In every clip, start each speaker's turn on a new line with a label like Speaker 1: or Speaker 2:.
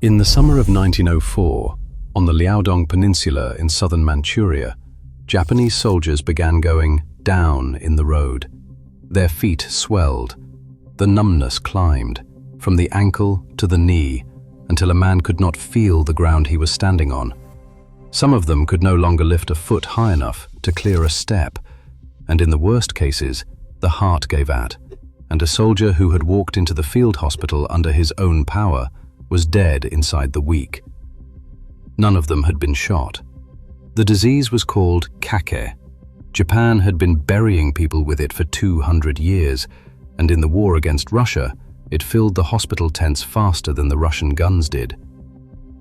Speaker 1: In the summer of 1904, on the Liaodong Peninsula in southern Manchuria, Japanese soldiers began going down in the road. Their feet swelled. The numbness climbed, from the ankle to the knee, until a man could not feel the ground he was standing on. Some of them could no longer lift a foot high enough to clear a step, and in the worst cases, the heart gave out, and a soldier who had walked into the field hospital under his own power was dead inside the week. None of them had been shot. The disease was called kakke. Japan had been burying people with it for 200 years, and in the war against Russia, it filled the hospital tents faster than the Russian guns did.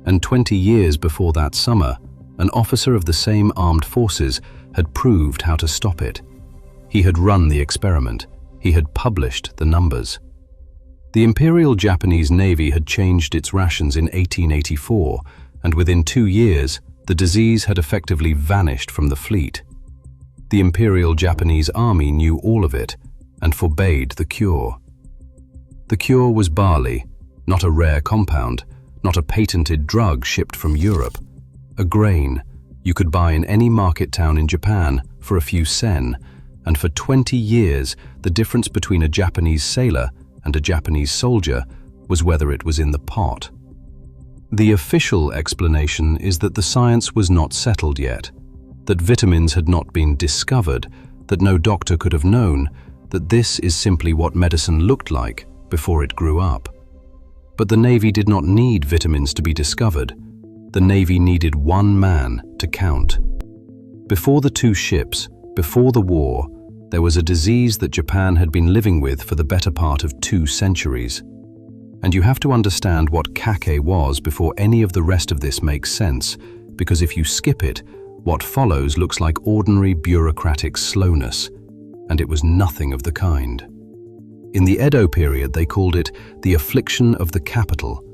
Speaker 1: And 20 years before that summer, an officer of the same armed forces had proved how to stop it. He had run the experiment. He had published the numbers. The Imperial Japanese Navy had changed its rations in 1884, and within 2 years, the disease had effectively vanished from the fleet. The Imperial Japanese Army knew all of it and forbade the cure. The cure was barley, not a rare compound, not a patented drug shipped from Europe. A grain you could buy in any market town in Japan for a few sen, and for 20 years the difference between a Japanese sailor and a Japanese soldier was whether it was in the pot. The official explanation is that the science was not settled yet, that vitamins had not been discovered, that no doctor could have known, that this is simply what medicine looked like before it grew up. But the Navy did not need vitamins to be discovered. The Navy needed one man to count. Before the 2 ships, before the war, there was a disease that Japan had been living with for the better part of 2 centuries. And you have to understand what kakke was before any of the rest of this makes sense, because if you skip it, what follows looks like ordinary bureaucratic slowness, and it was nothing of the kind. In the Edo period, they called it the affliction of the capital.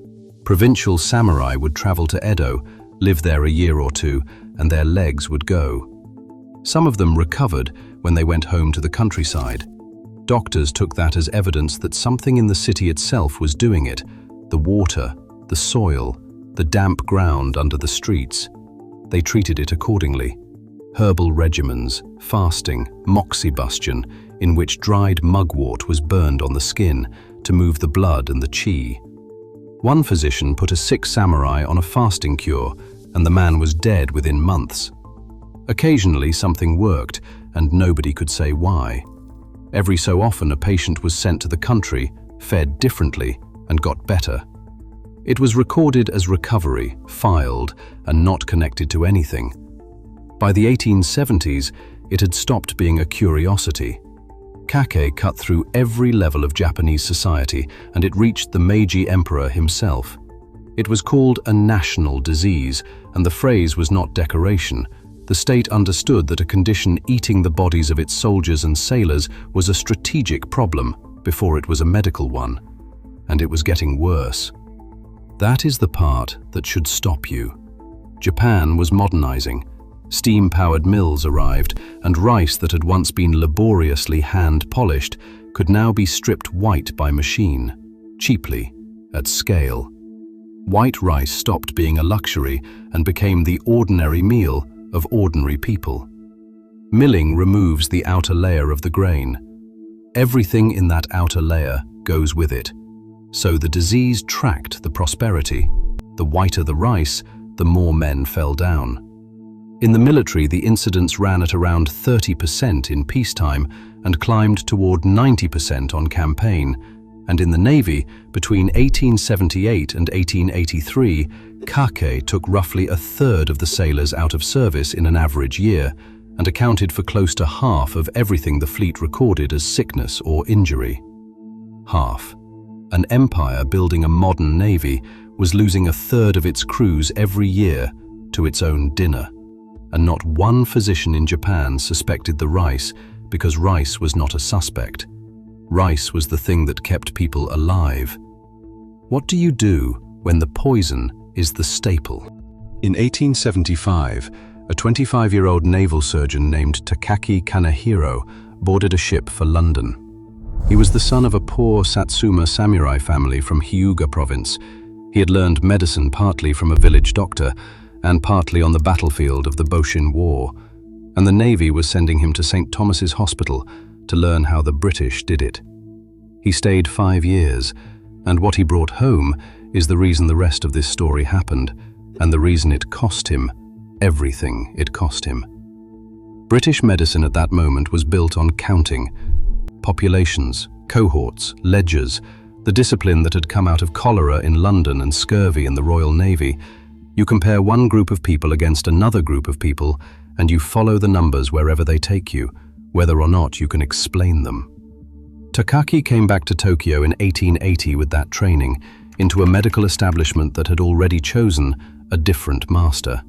Speaker 1: Provincial samurai would travel to Edo, live there a year or 2, and their legs would go. Some of them recovered when they went home to the countryside. Doctors took that as evidence that something in the city itself was doing it: the water, the soil, the damp ground under the streets. They treated it accordingly. Herbal regimens, fasting, moxibustion, in which dried mugwort was burned on the skin to move the blood and the chi. One physician put a sick samurai on a fasting cure, and the man was dead within months. Occasionally something worked, and nobody could say why. Every so often a patient was sent to the country, fed differently, and got better. It was recorded as recovery, filed, and not connected to anything. By the 1870s, it had stopped being a curiosity. Kakke cut through every level of Japanese society, and it reached the Meiji emperor himself. It was called a national disease, and the phrase was not decoration. The state understood that a condition eating the bodies of its soldiers and sailors was a strategic problem before it was a medical one, and it was getting worse. That is the part that should stop you. Japan was modernizing. Steam-powered mills arrived, and rice that had once been laboriously hand-polished could now be stripped white by machine, cheaply, at scale. White rice stopped being a luxury and became the ordinary meal of ordinary people. Milling removes the outer layer of the grain. Everything in that outer layer goes with it. So the disease tracked the prosperity. The whiter the rice, the more men fell down. In the military, the incidence ran at around 30% in peacetime and climbed toward 90% on campaign. And in the Navy, between 1878 and 1883, kakke took roughly 1/3 of the sailors out of service in an average year and accounted for close to half of everything the fleet recorded as sickness or injury. Half. An empire building a modern navy was losing 1/3 of its crews every year to its own dinner. And not one physician in Japan suspected the rice because rice was not a suspect. Rice was the thing that kept people alive. What do you do when the poison is the staple? In 1875, a 25-year-old naval surgeon named Takaki Kanehiro boarded a ship for London. He was the son of a poor Satsuma samurai family from Hyūga province. He had learned medicine partly from a village doctor and partly on the battlefield of the Boshin War, and the Navy was sending him to St. Thomas's Hospital to learn how the British did it. He stayed 5 years, and what he brought home is the reason the rest of this story happened, and the reason it cost him everything it cost him. British medicine at that moment was built on counting. Populations, cohorts, ledgers, the discipline that had come out of cholera in London and scurvy in the Royal Navy. You compare one group of people against another group of people, and you follow the numbers wherever they take you, whether or not you can explain them. Takaki came back to Tokyo in 1880 with that training, into a medical establishment that had already chosen a different master.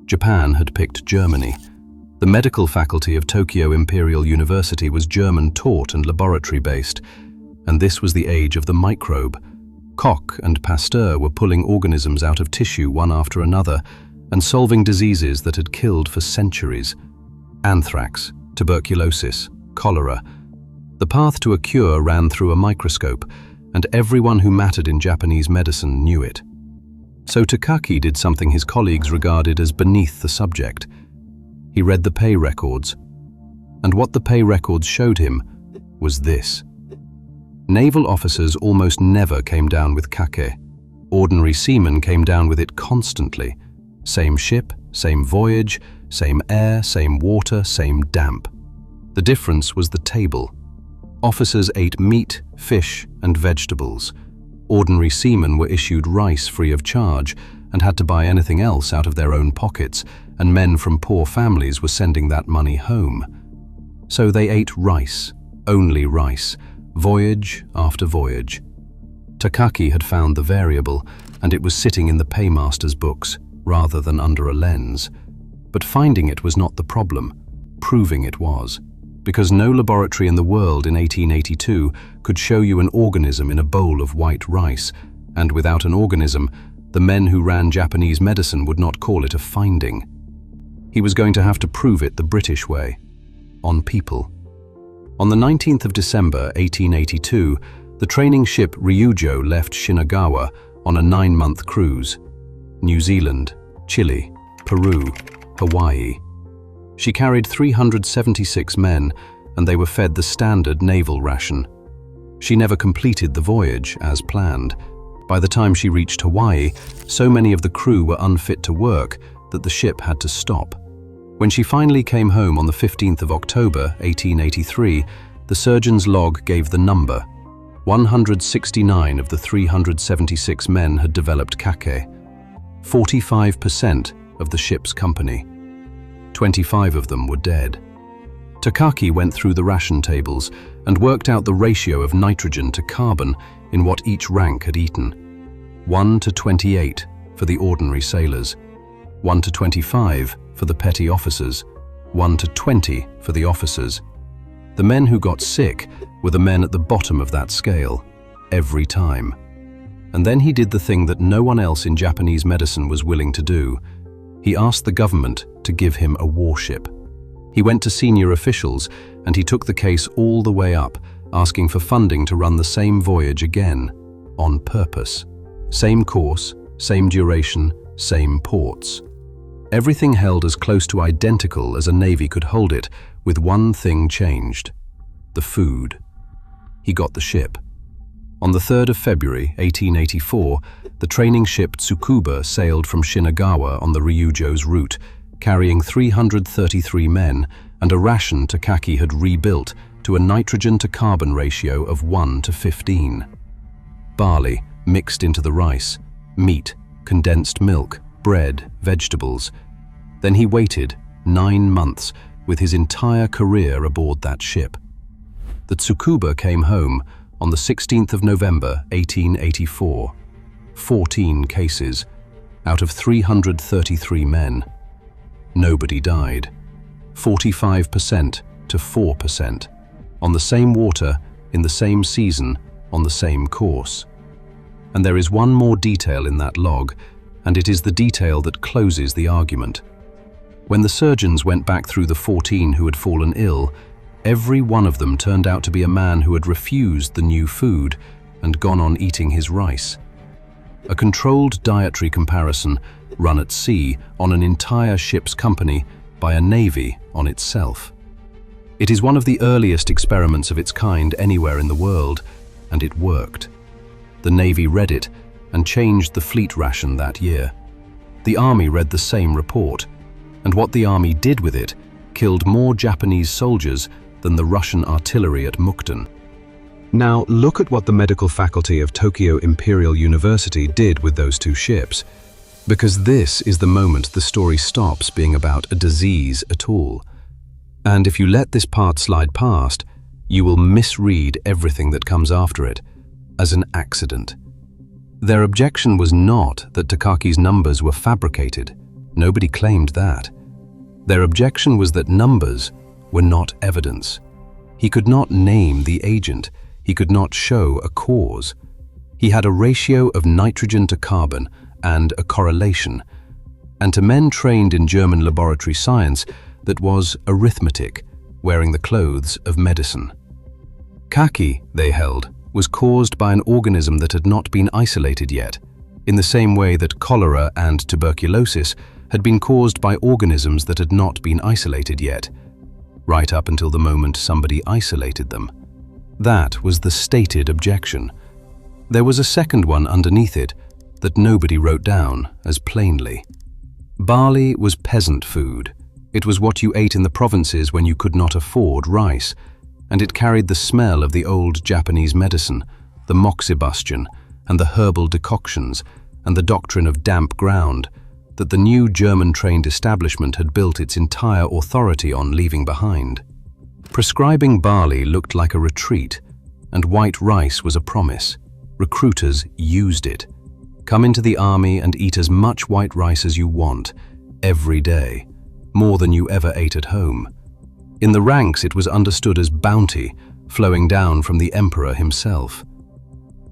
Speaker 1: Japan had picked Germany. The medical faculty of Tokyo Imperial University was German-taught and laboratory-based, and this was the age of the microbe. Koch and Pasteur were pulling organisms out of tissue one after another and solving diseases that had killed for centuries. Anthrax, tuberculosis, cholera. The path to a cure ran through a microscope, and everyone who mattered in Japanese medicine knew it. So Takaki did something his colleagues regarded as beneath the subject. He read the pay records, and what the pay records showed him was this. Naval officers almost never came down with kakke. Ordinary seamen came down with it constantly. Same ship, same voyage, same air, same water, same damp. The difference was the table. Officers ate meat, fish, and vegetables. Ordinary seamen were issued rice free of charge and had to buy anything else out of their own pockets, and men from poor families were sending that money home. So they ate rice, only rice, voyage after voyage. Takaki had found the variable, and it was sitting in the paymaster's books, rather than under a lens. But finding it was not the problem, proving it was. Because no laboratory in the world in 1882 could show you an organism in a bowl of white rice, and without an organism, the men who ran Japanese medicine would not call it a finding. He was going to have to prove it the British way, on people. On the 19th of December 1882, the training ship Ryūjō left Shinagawa on a 9-month cruise. New Zealand, Chile, Peru, Hawaii. She carried 376 men, and they were fed the standard naval ration. She never completed the voyage as planned. By the time she reached Hawaii, so many of the crew were unfit to work that the ship had to stop. When she finally came home on the 15th of October 1883, the surgeon's log gave the number. 169 of the 376 men had developed kakke. 45% of the ship's company. 25 of them were dead. Takaki went through the ration tables and worked out the ratio of nitrogen to carbon in what each rank had eaten. 1 to 28 for the ordinary sailors, 1 to 25 for the petty officers, 1 to 20 for the officers. The men who got sick were the men at the bottom of that scale, every time. And then he did the thing that no one else in Japanese medicine was willing to do. He asked the government to give him a warship. He went to senior officials and he took the case all the way up, asking for funding to run the same voyage again, on purpose. Same course, same duration, same ports. Everything held as close to identical as a navy could hold it, with one thing changed: the food. He got the ship. On the 3rd of February 1884, the training ship Tsukuba sailed from Shinagawa on the Ryūjō's route, carrying 333 men and a ration Takaki had rebuilt to a nitrogen-to-carbon ratio of 1 to 15. Barley mixed into the rice, meat, condensed milk, bread, vegetables. Then he waited 9 months with his entire career aboard that ship. The Tsukuba came home on the 16th of November 1884. 14 cases out of 333 men. Nobody died. 45% to 4%. On the same water, in the same season, on the same course. And there is one more detail in that log, and it is the detail that closes the argument. When the surgeons went back through the 14 who had fallen ill, every one of them turned out to be a man who had refused the new food and gone on eating his rice. a controlled dietary comparison run at sea on an entire ship's company by a navy on itself. It is one of the earliest experiments of its kind anywhere in the world, and it worked. The Navy read it and changed the fleet ration that year. The Army read the same report, and what the Army did with it killed more Japanese soldiers than the Russian artillery at Mukden. Now look at what the medical faculty of Tokyo Imperial University did with those two ships, because this is the moment the story stops being about a disease at all. And if you let this part slide past, you will misread everything that comes after it as an accident. Their objection was not that Takaki's numbers were fabricated. Nobody claimed that. Their objection was that numbers were not evidence. He could not name the agent. He could not show a cause. He had a ratio of nitrogen to carbon and a correlation. And to men trained in German laboratory science, that was arithmetic, wearing the clothes of medicine. Kakke, they held, was caused by an organism that had not been isolated yet, in the same way that cholera and tuberculosis had been caused by organisms that had not been isolated yet, right up until the moment somebody isolated them. That was the stated objection. There was a second one underneath it that nobody wrote down as plainly. Barley was peasant food. It was what you ate in the provinces when you could not afford rice, and it carried the smell of the old Japanese medicine, the moxibustion, and the herbal decoctions, and the doctrine of damp ground, that the new German-trained establishment had built its entire authority on leaving behind. Prescribing barley looked like a retreat, and white rice was a promise. Recruiters used it. Come into the army and eat as much white rice as you want, every day, more than you ever ate at home. In the ranks it was understood as bounty, flowing down from the emperor himself.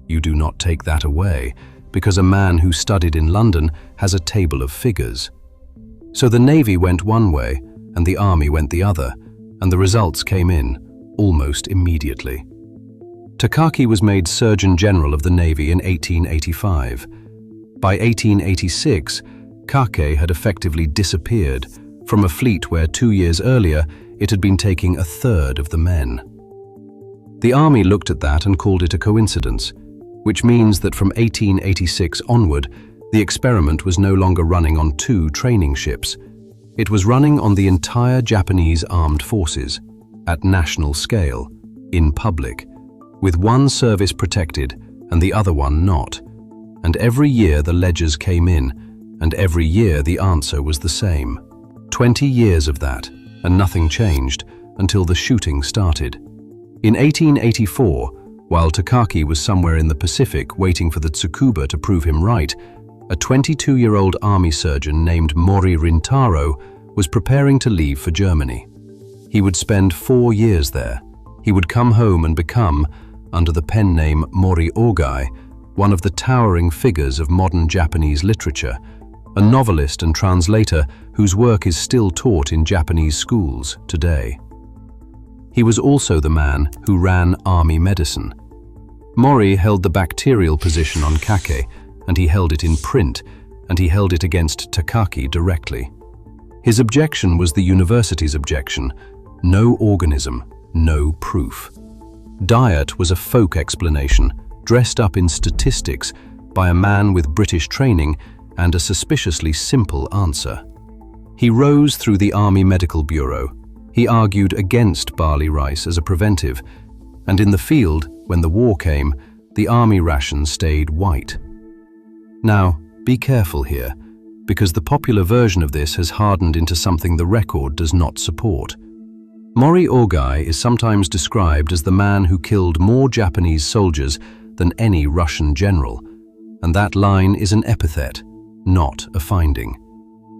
Speaker 1: You do not take that away, because a man who studied in London has a table of figures. So the Navy went one way, and the Army went the other, and the results came in almost immediately. Takaki was made Surgeon General of the Navy in 1885. By 1886, kakke had effectively disappeared from a fleet where 2 years earlier it had been taking a third of the men. The Army looked at that and called it a coincidence, which means that from 1886 onward, the experiment was no longer running on 2 training ships. It was running on the entire Japanese armed forces, at national scale, in public, with one service protected and the other one not. And every year the ledgers came in, and every year the answer was the same. 20 years of that, and nothing changed until the shooting started. In 1884, while Takaki was somewhere in the Pacific waiting for the Tsukuba to prove him right, a 22-year-old army surgeon named Mori Rintaro was preparing to leave for Germany. He would spend 4 years there. He would come home and become, under the pen name Mori Ogai, one of the towering figures of modern Japanese literature, a novelist and translator whose work is still taught in Japanese schools today. He was also the man who ran army medicine. Mori held the bacterial position on kakke, and he held it in print, and he held it against Takaki directly. His objection was the university's objection: no organism, no proof. Diet was a folk explanation, dressed up in statistics by a man with British training and a suspiciously simple answer. He rose through the Army Medical Bureau. He argued against barley rice as a preventive, and in the field, when the war came, the army ration stayed white. Now, be careful here, because the popular version of this has hardened into something the record does not support. Mori Ogai is sometimes described as the man who killed more Japanese soldiers than any Russian general, and that line is an epithet, not a finding.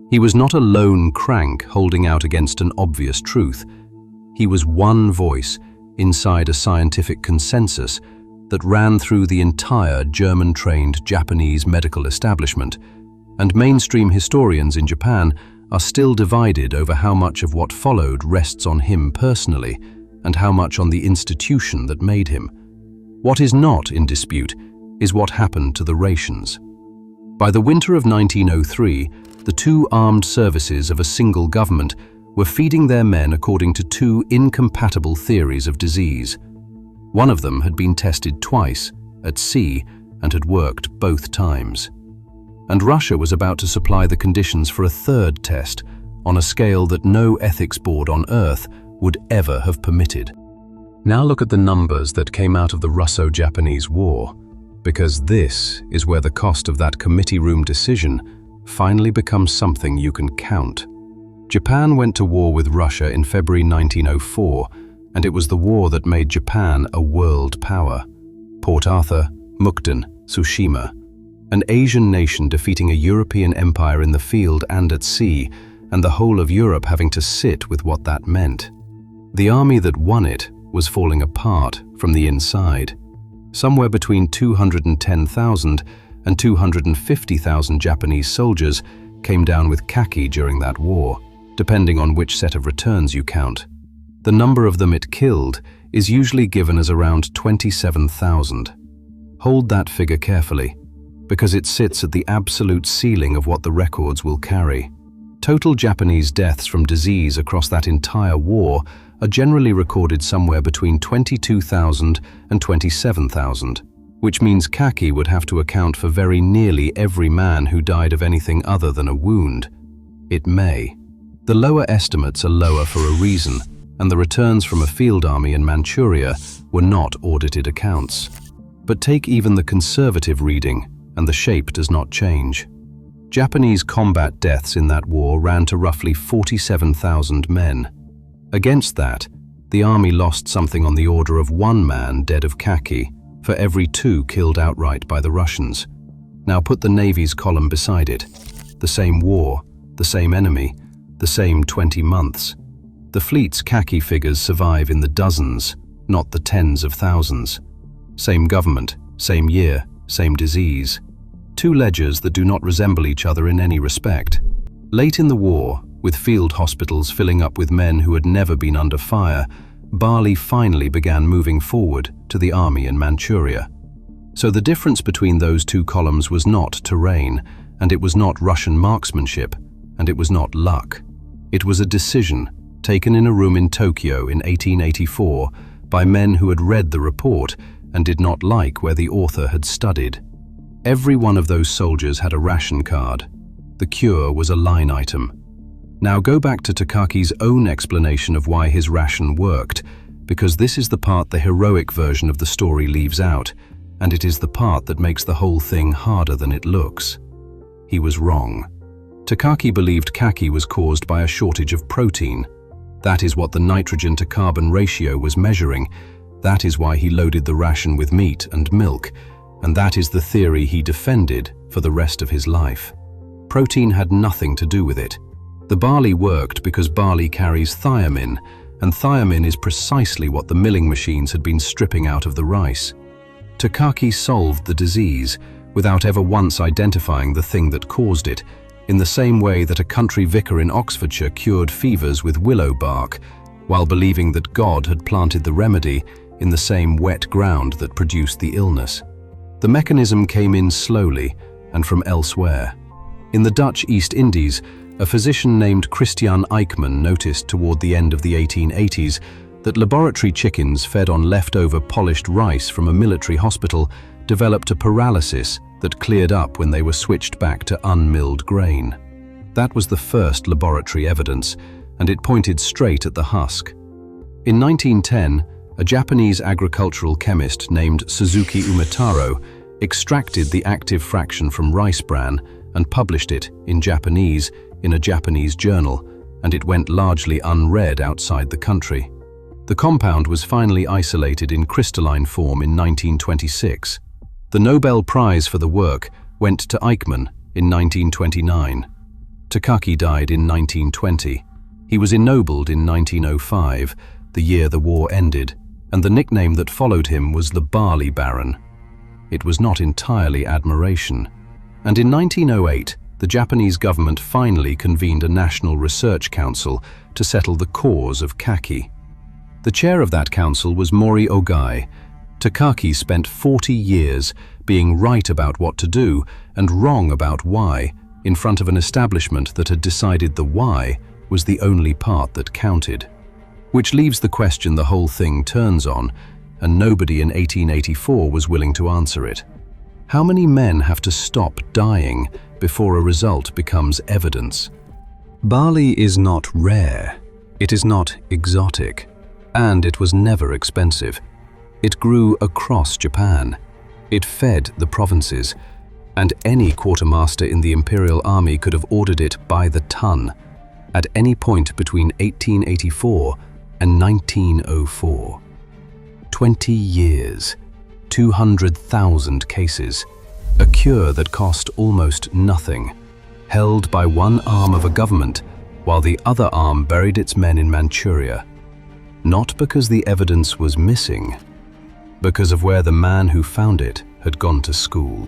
Speaker 1: He was not a lone crank holding out against an obvious truth. He was one voice inside a scientific consensus that ran through the entire German-trained Japanese medical establishment, and mainstream historians in Japan are still divided over how much of what followed rests on him personally and how much on the institution that made him. What is not in dispute is what happened to the rations. By the winter of 1903, the two armed services of a single government were feeding their men according to two incompatible theories of disease. One of them had been tested twice, at sea, and had worked both times. And Russia was about to supply the conditions for a third test, on a scale that no ethics board on Earth would ever have permitted. Now look at the numbers that came out of the Russo-Japanese War, because this is where the cost of that committee room decision finally becomes something you can count. Japan went to war with Russia in February 1904, and it was the war that made Japan a world power. Port Arthur, Mukden, Tsushima, an Asian nation defeating a European empire in the field and at sea, and the whole of Europe having to sit with what that meant. The army that won it was falling apart from the inside. Somewhere between 210,000 and 250,000 Japanese soldiers came down with kakke during that war, depending on which set of returns you count. The number of them it killed is usually given as around 27,000. Hold that figure carefully, because it sits at the absolute ceiling of what the records will carry. Total Japanese deaths from disease across that entire war are generally recorded somewhere between 22,000 and 27,000, which means kakke would have to account for very nearly every man who died of anything other than a wound. It may. The lower estimates are lower for a reason, and the returns from a field army in Manchuria were not audited accounts. But take even the conservative reading, and the shape does not change. Japanese combat deaths in that war ran to roughly 47,000 men. Against that, the army lost something on the order of 1 man dead of kakke for every 2 killed outright by the Russians. Now put the Navy's column beside it. The same war, the same enemy, the same 20 months. The fleet's kakke figures survive in the dozens, not the tens of thousands. Same government, same year, same disease. 2 ledgers that do not resemble each other in any respect. Late in the war, with field hospitals filling up with men who had never been under fire, barley finally began moving forward to the army in Manchuria. So the difference between those 2 columns was not terrain, and it was not Russian marksmanship, and it was not luck. It was a decision taken in a room in Tokyo in 1884 by men who had read the report and did not like where the author had studied. Every one of those soldiers had a ration card. The cure was a line item. Now go back to Takaki's own explanation of why his ration worked, because this is the part the heroic version of the story leaves out, and it is the part that makes the whole thing harder than it looks. He was wrong. Takaki believed kakke was caused by a shortage of protein. That is what the nitrogen to carbon ratio was measuring. That is why he loaded the ration with meat and milk, and that is the theory he defended for the rest of his life. Protein had nothing to do with it. The barley worked because barley carries thiamine, and thiamine is precisely what the milling machines had been stripping out of the rice. Takaki solved the disease without ever once identifying the thing that caused it, in the same way that a country vicar in Oxfordshire cured fevers with willow bark, while believing that God had planted the remedy in the same wet ground that produced the illness. The mechanism came in slowly and from elsewhere. In the Dutch East Indies, a physician named Christian Eijkman noticed toward the end of the 1880s that laboratory chickens fed on leftover polished rice from a military hospital developed a paralysis that cleared up when they were switched back to unmilled grain. That was the first laboratory evidence, and it pointed straight at the husk. In 1910, a Japanese agricultural chemist named Suzuki Umetaro extracted the active fraction from rice bran and published it in Japanese in a Japanese journal, and it went largely unread outside the country. The compound was finally isolated in crystalline form in 1926. The Nobel Prize for the work went to Eijkman in 1929. Takaki died in 1920. He was ennobled in 1905, the year the war ended, and the nickname that followed him was the Barley Baron. It was not entirely admiration. And in 1908, the Japanese government finally convened a National Research Council to settle the cause of kakke. The chair of that council was Mori Ogai. Takaki spent 40 years being right about what to do and wrong about why, in front of an establishment that had decided the why was the only part that counted. Which leaves the question the whole thing turns on, and nobody in 1884 was willing to answer it. How many men have to stop dying before a result becomes evidence? Barley is not rare, it is not exotic, and it was never expensive. It grew across Japan. It fed the provinces, and any quartermaster in the Imperial Army could have ordered it by the ton at any point between 1884 and 1904. 20 years, 200,000 cases, a cure that cost almost nothing, held by one arm of a government while the other arm buried its men in Manchuria. Not because the evidence was missing, because of where the man who found it had gone to school.